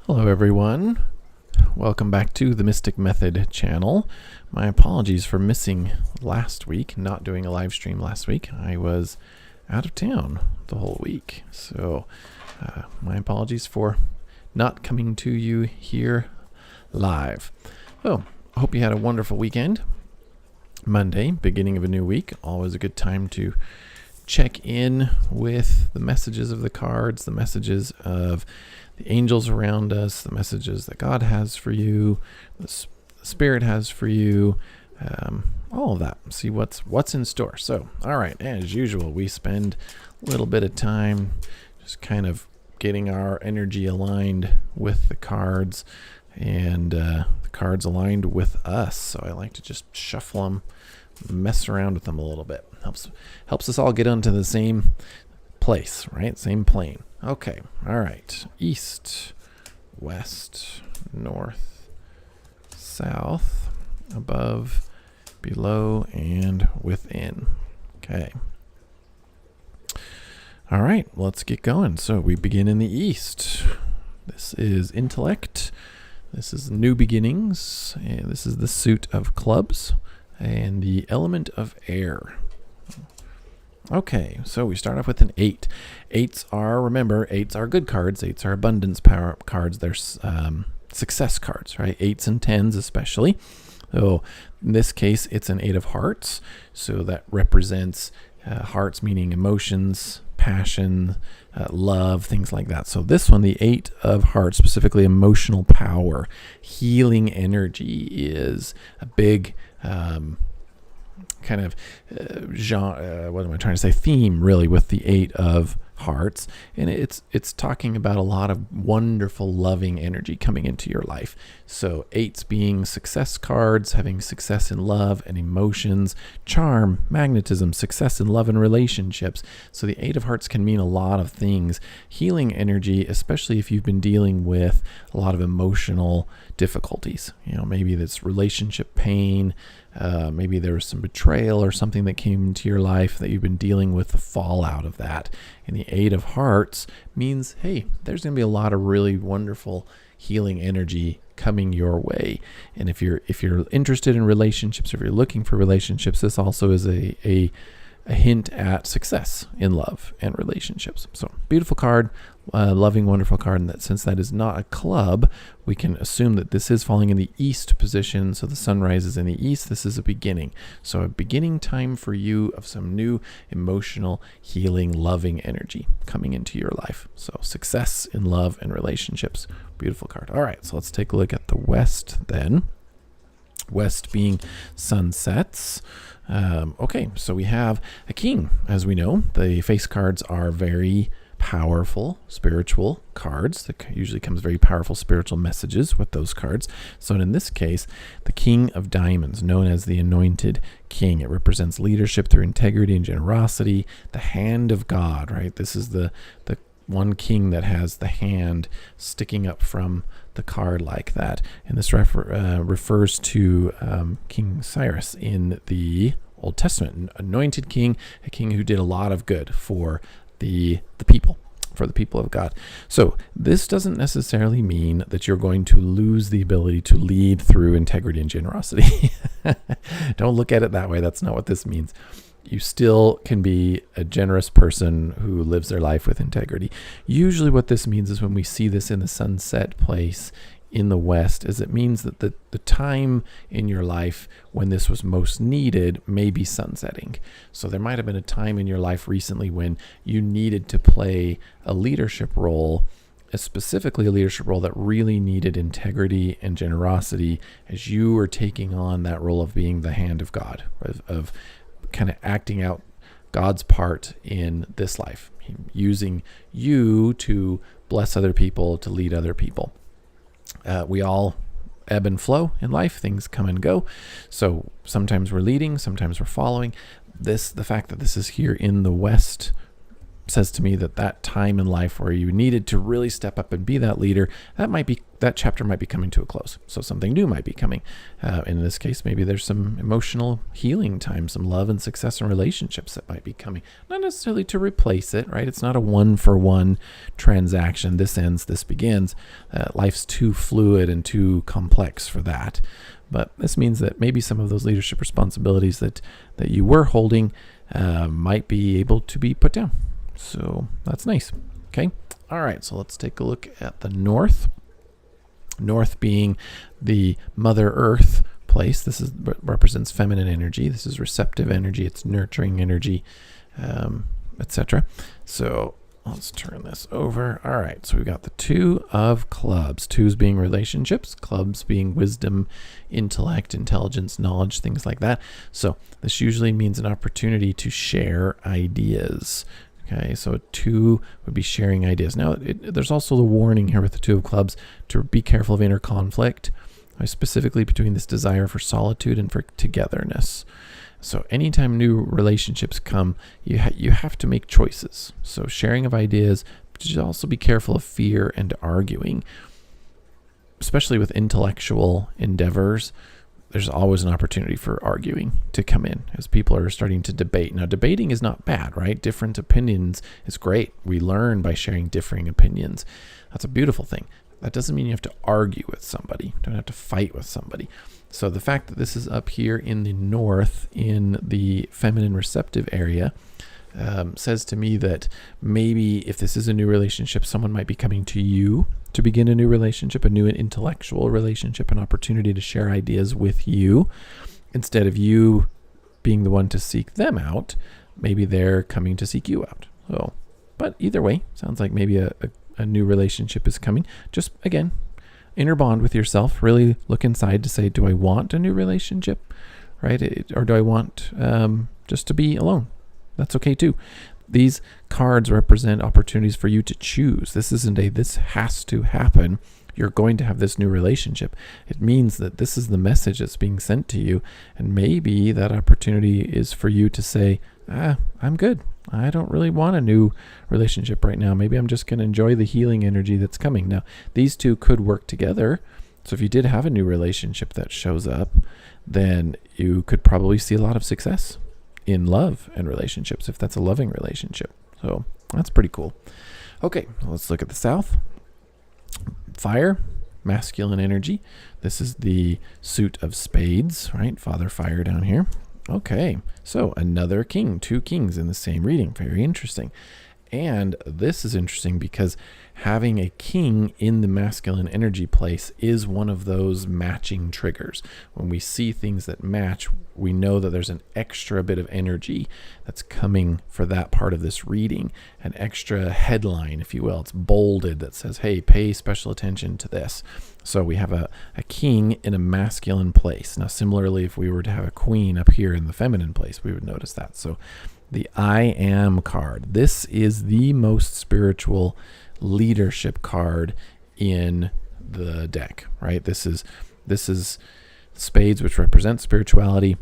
Hello everyone, welcome back to the Mystic Method channel. My apologies for missing last week, not doing a live stream last week. I was out of town the whole week, so my apologies for not coming to you here live. Oh, I hope you had a wonderful weekend. Monday, beginning of a new week, always a good time to check in with the messages of the cards, the messages of the angels around us, the messages that God has for you, the Spirit has for you, all of that. See what's in store. So, all right, as usual, we spend a little bit of time just kind of getting our energy aligned with the cards and the cards aligned with us. So I like to just shuffle them, mess around with them a little bit. Helps us all get onto the same place, right? Same plane. Okay. All right. East, west, north, south, above, below, and within. Okay. All right. Let's get going. So we begin in the east. This is intellect. This is new beginnings. And this is the suit of clubs and the element of air. Okay, so we start off with an 8. Eights are, remember, eights are good cards. Eights are abundance power cards. They're success cards, right? 8s and 10s especially. So in this case, it's an 8 of hearts. So that represents hearts meaning emotions, passion, love, things like that. So this one, the 8 of hearts, specifically emotional power, healing energy, is a big kind of theme really with the 8 of hearts, and it's talking about a lot of wonderful loving energy coming into your life. So 8s being success cards, having success in love and emotions, charm, magnetism, success in love and relationships. So the 8 of hearts can mean a lot of things. Healing energy, especially if you've been dealing with a lot of emotional difficulties. Maybe that's relationship pain, maybe there was some betrayal or something that came into your life that you've been dealing with the fallout of that. And the 8 of hearts means, hey, there's going to be a lot of really wonderful healing energy coming your way. And if you're interested in relationships, if you're looking for relationships, this also is a hint at success in love and relationships. So beautiful card, loving, wonderful card. And that since that is not a club, we can assume that this is falling in the east position. So the sun rises in the east. This is a beginning. So a beginning time for you of some new emotional, healing, loving energy coming into your life. So success in love and relationships. Beautiful card. All right. So let's take a look at the west then. West being sunsets. Okay, so we have a king. As we know, the face cards are very powerful spiritual cards. That usually comes very powerful spiritual messages with those cards. So in this case, the King of Diamonds, known as the Anointed King. It represents leadership through integrity and generosity. The hand of God, right? This is the one king that has the hand sticking up from the card like that. And this refers to King Cyrus in the Old Testament, an anointed king, a king who did a lot of good for the people, for the people of God. So this doesn't necessarily mean that you're going to lose the ability to lead through integrity and generosity. Don't look at it that way. That's not what this means. You still can be a generous person who lives their life with integrity. Usually what this means is when we see this in the sunset place in the west, is it means that the time in your life when this was most needed may be sunsetting. So there might have been a time in your life recently when you needed to play a leadership role, specifically a leadership role that really needed integrity and generosity as you were taking on that role of being the hand of God, of kind of acting out God's part in this life, using you to bless other people, to lead other people. We all ebb and flow in life. Things come and go. So sometimes we're leading, sometimes we're following. The fact that this is here in the west says to me that that time in life where you needed to really step up and be that leader, that chapter might be coming to a close. So something new might be coming. In this case, maybe there's some emotional healing time, some love and success in relationships that might be coming. Not necessarily to replace it, right? It's not a one-for-one transaction. This ends, this begins. Life's too fluid and too complex for that. But this means that maybe some of those leadership responsibilities that you were holding might be able to be put down. So that's nice. Okay. All right. So let's take a look at the North. North being the Mother Earth place. This represents feminine energy. This is receptive energy. It's nurturing energy, etc. So let's turn this over. All right. So we've got the Two of Clubs. Twos being relationships, clubs being wisdom, intellect, intelligence, knowledge, things like that. So this usually means an opportunity to share ideas. Okay, so a two would be sharing ideas. Now, there's also the warning here with the Two of Clubs to be careful of inner conflict, specifically between this desire for solitude and for togetherness. So anytime new relationships come, you have to make choices. So sharing of ideas, but you should also be careful of fear and arguing, especially with intellectual endeavors. There's always an opportunity for arguing to come in as people are starting to debate. Now, debating is not bad, right? Different opinions is great. We learn by sharing differing opinions. That's a beautiful thing. That doesn't mean you have to argue with somebody. You don't have to fight with somebody. So the fact that this is up here in the North, in the feminine receptive area, says to me that maybe if this is a new relationship, someone might be coming to you to begin a new relationship, a new intellectual relationship, an opportunity to share ideas with you. Instead of you being the one to seek them out, maybe they're coming to seek you out. So, but either way, sounds like maybe a new relationship is coming. Just, again, inner bond with yourself. Really look inside to say, do I want a new relationship, right? Or do I want just to be alone? That's okay too. These cards represent opportunities for you to choose. This isn't this has to happen. You're going to have this new relationship. It means that this is the message that's being sent to you. And maybe that opportunity is for you to say, I'm good. I don't really want a new relationship right now. Maybe I'm just going to enjoy the healing energy that's coming. Now, these two could work together. So if you did have a new relationship that shows up, then you could probably see a lot of success in love and relationships, if that's a loving relationship. So that's pretty cool. Okay, let's look at the South. Fire, masculine energy. This is the suit of spades, right? Father Fire down here. Okay, so another king, two kings in the same reading. Very interesting. And this is interesting because having a king in the masculine energy place is one of those matching triggers. When we see things that match, we know that there's an extra bit of energy that's coming for that part of this reading, an extra headline, if you will. It's bolded that says, hey, pay special attention to this. So we have a king in a masculine place. Now, similarly, if we were to have a queen up here in the feminine place, we would notice that. So the I Am card. This is the most spiritual leadership card in the deck, right? This is spades, which represent spirituality.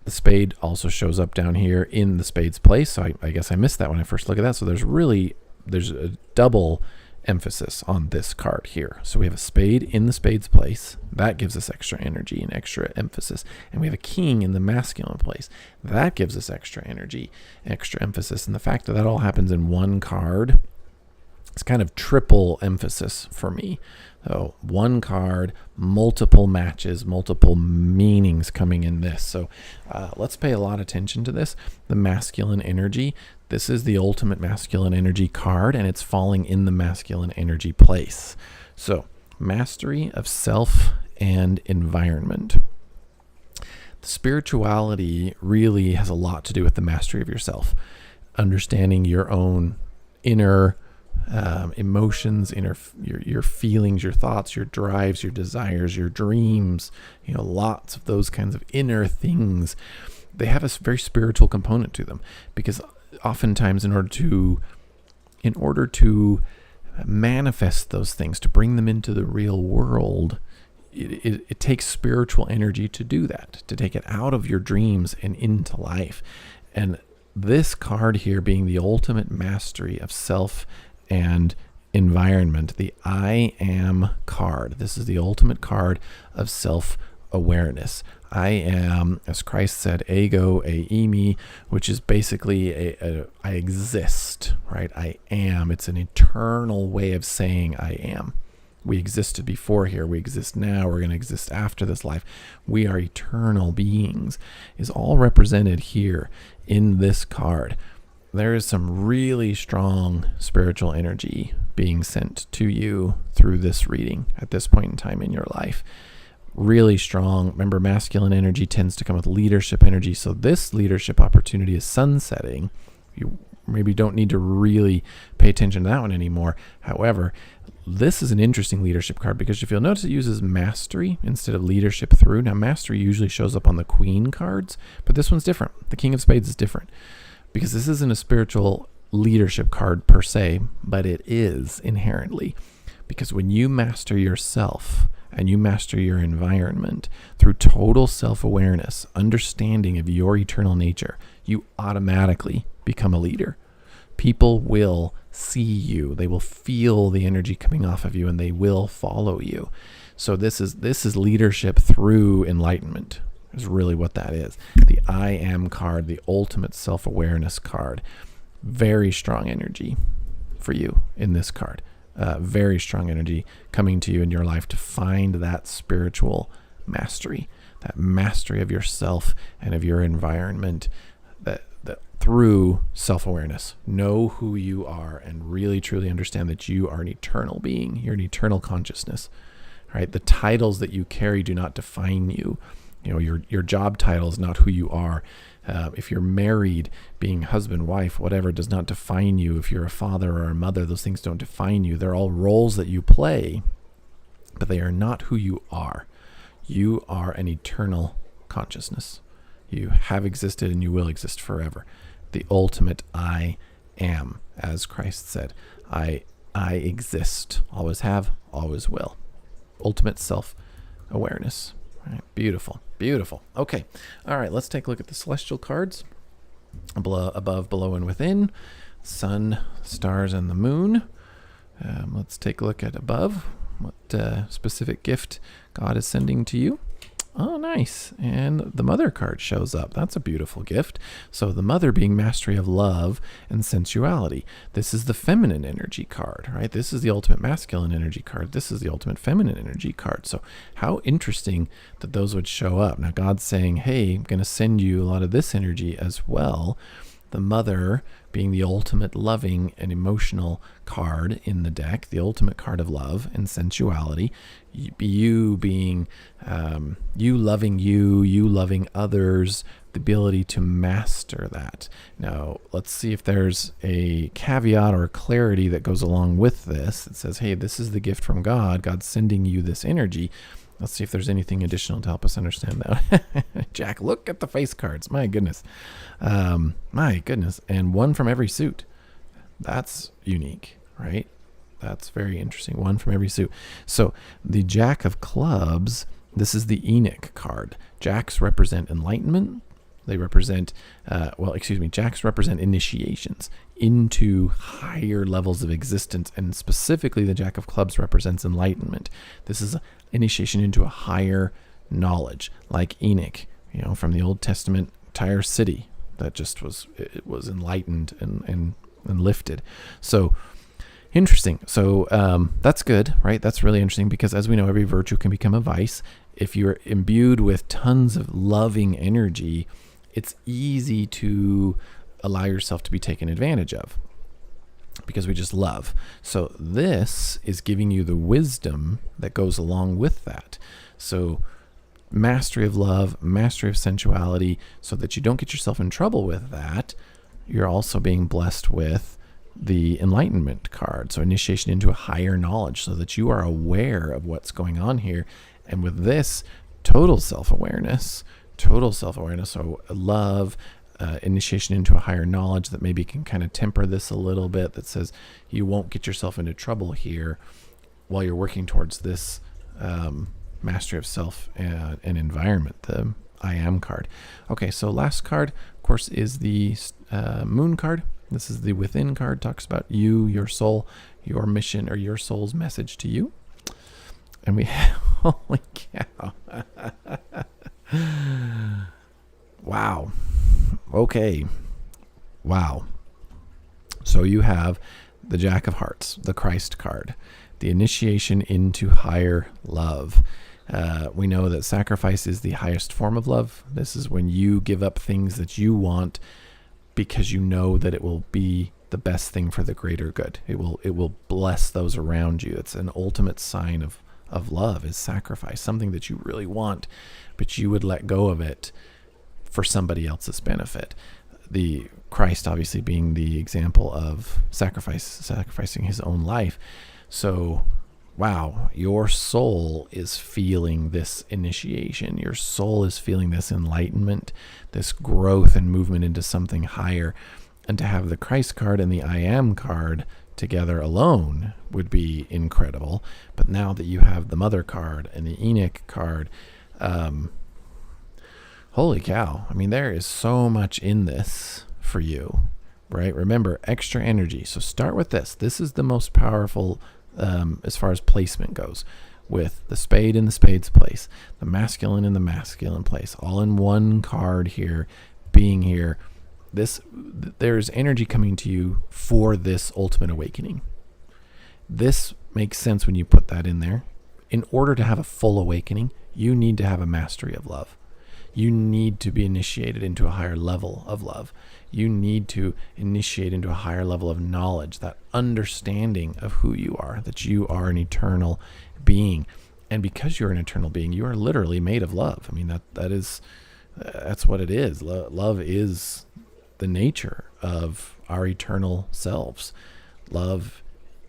The spade also shows up down here in the spades place. So I guess I missed that when I first looked at that. So there's a double emphasis on this card here. So we have a spade in the spades place. That gives us extra energy and extra emphasis. And we have a king in the masculine place. That gives us extra energy, extra emphasis. And the fact that all happens in one card, it's kind of triple emphasis for me. So one card, multiple matches, multiple meanings coming in this. So let's pay a lot of attention to this. The masculine energy. This is the ultimate masculine energy card, and it's falling in the masculine energy place. So mastery of self and environment. The spirituality really has a lot to do with the mastery of yourself. Understanding your own inner emotions, your feelings, your thoughts, your drives, your desires, your dreams, lots of those kinds of inner things. They have a very spiritual component to them, because oftentimes in order to manifest those things, to bring them into the real world, it takes spiritual energy to do that, to take it out of your dreams and into life. And this card here being the ultimate mastery of self and environment, the I am card. This is the ultimate card of self-awareness. I am, as Christ said, ego eimi, which is basically I exist, right? I am. It's an eternal way of saying I am. We existed before here. We exist now. We're going to exist after this life. We are eternal beings, is all represented here in this card. There is some really strong spiritual energy being sent to you through this reading at this point in time in your life. Really strong. Remember, masculine energy tends to come with leadership energy. So this leadership opportunity is sunsetting. You maybe don't need to really pay attention to that one anymore. However, this is an interesting leadership card because if you'll notice, it uses mastery instead of leadership through. Now, mastery usually shows up on the queen cards, but this one's different. The king of spades is different because this isn't a spiritual leadership card per se, but it is inherently, because when you master yourself and you master your environment through total self-awareness, understanding of your eternal nature, you automatically become a leader. People will see you. They will feel the energy coming off of you, and they will follow you. So this is leadership through enlightenment, is really what that is. The I am card, the ultimate self-awareness card. Very strong energy for you in this card. Very strong energy coming to you in your life to find that spiritual mastery, that mastery of yourself and of your environment, that through self-awareness. Know who you are and really truly understand that you are an eternal being. You're an eternal consciousness, right? The titles that you carry do not define you. You know, your job title is not who you are. If you're married, being husband, wife, whatever, does not define you. If you're a father or a mother, those things don't define you. They're all roles that you play, but they are not who you are. You are an eternal consciousness. You have existed and you will exist forever. The ultimate I am, as Christ said. I exist, always have, always will. Ultimate self-awareness. All right, beautiful, beautiful. Okay, all right, let's take a look at the celestial cards. Above, below, and within. Sun, stars, and the moon. Let's take a look at above. What specific gift God is sending to you. Oh, nice. And the mother card shows up. That's a beautiful gift. So the mother being mastery of love and sensuality. This is the feminine energy card, right? This is the ultimate masculine energy card. This is the ultimate feminine energy card. So how interesting that those would show up. Now God's saying, hey, I'm going to send you a lot of this energy as well. The mother being the ultimate loving and emotional card in the deck, the ultimate card of love and sensuality. You being you loving others, the ability to master that. Now, let's see if there's a caveat or clarity that goes along with this. It says, hey, this is the gift from God. God's sending you this energy. Let's see if there's anything additional to help us understand that. Jack, look at the face cards. My goodness. My goodness. And one from every suit. That's unique, right? That's very interesting. One from every suit. So the Jack of Clubs, this is the Enoch card. Jacks represent enlightenment. They represent, Jacks represent initiations into higher levels of existence. And specifically, the Jack of Clubs represents enlightenment. This is initiation into a higher knowledge, like Enoch, from the Old Testament, entire city that just was enlightened and lifted. So interesting. So that's good, right? That's really interesting because, as we know, every virtue can become a vice. If you're imbued with tons of loving energy, it's easy to allow yourself to be taken advantage of because we just love. So this is giving you the wisdom that goes along with that. So mastery of love, mastery of sensuality, so that you don't get yourself in trouble with that. You're also being blessed with the enlightenment card. So initiation into a higher knowledge so that you are aware of what's going on here. And with this, total self-awareness. So love, initiation into a higher knowledge that maybe can kind of temper this a little bit, that says you won't get yourself into trouble here while you're working towards this mastery of self and environment, the I am card. Okay, so last card, course, is the moon card. This is the within card. Talks about you, your soul, your mission, or your soul's message to you. And we holy cow. Wow. Okay. Wow. So you have the Jack of Hearts, the Christ card, the initiation into higher love. We know that sacrifice is the highest form of love. This is when you give up things that you want because you know that it will be the best thing for the greater good. It will bless those around you. It's an ultimate sign of love, is sacrifice, something that you really want, but you would let go of it for somebody else's benefit. The Christ obviously being the example of sacrificing his own life. So, wow, your soul is feeling this initiation. Your soul is feeling this enlightenment, this growth and movement into something higher. And to have the Christ card and the I Am card together alone would be incredible. But now that you have the Mother card and the Enoch card, holy cow. I mean, there is so much in this for you, right? Remember, extra energy. So start with this. This is the most powerful as far as placement goes, with the spade in the spade's place, the masculine in the masculine place, all in one card here, being here. There's energy coming to you for this ultimate awakening. This makes sense when you put that in there. In order to have a full awakening, you need to have a mastery of love. You need to be initiated into a higher level of love. You need to initiate into a higher level of knowledge, that understanding of who you are, that you are an eternal being. And because you're an eternal being, you are literally made of love. I mean, that's what it is. Love is the nature of our eternal selves. Love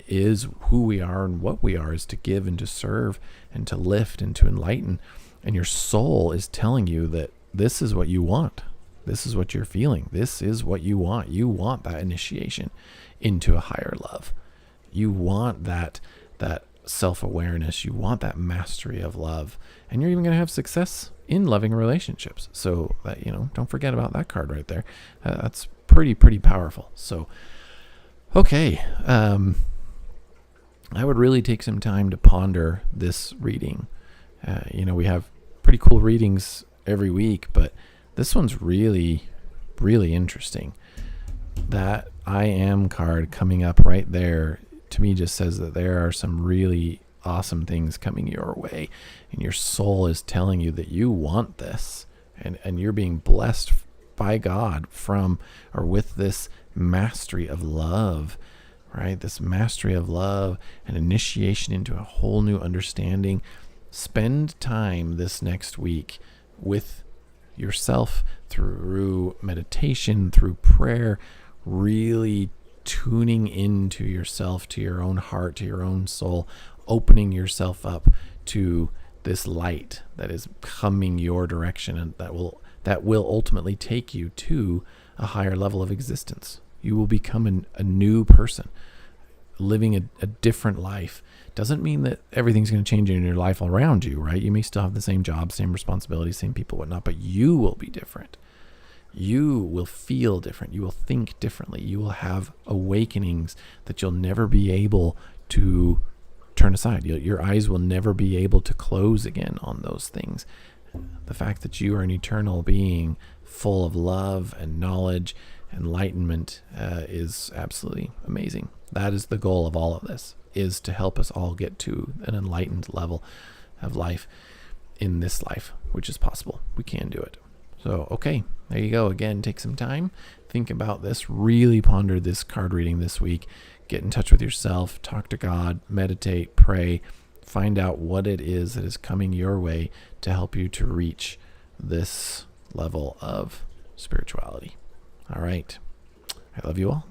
is who we are, and what we are is to give and to serve and to lift and to enlighten. And your soul is telling you that this is what you want. This is what you're feeling. This is what you want. You want that initiation into a higher love. You want that self-awareness. You want that mastery of love. And you're even going to have success in loving relationships. So that, don't forget about that card right there. That's pretty powerful. So, okay. I would really take some time to ponder this reading. We have pretty cool readings every week, but this one's really, really interesting. That I Am card coming up right there, to me, just says that there are some really awesome things coming your way, and your soul is telling you that you want this, and you're being blessed by God with this mastery of love, right? This mastery of love and initiation into a whole new understanding. Spend time this next week with yourself through meditation, through prayer, really tuning into yourself, to your own heart, to your own soul, opening yourself up to this light that is coming your direction, and that will ultimately take you to a higher level of existence. You will become a new person, living a different life. Doesn't mean that everything's going to change in your life around you, right? You may still have the same job, same responsibilities, same people, whatnot, but you will be different. You will feel different. You will think differently. You will have awakenings that you'll never be able to turn aside. Your eyes will never be able to close again on those things. The fact that you are an eternal being full of love and knowledge, enlightenment, is absolutely amazing. That is the goal of all of this, is to help us all get to an enlightened level of life in this life, which is possible. We can do it. So, okay, there you go. Again, take some time, think about this, really ponder this card reading this week, get in touch with yourself, talk to God, meditate, pray, find out what it is that is coming your way to help you to reach this level of spirituality. All right. I love you all.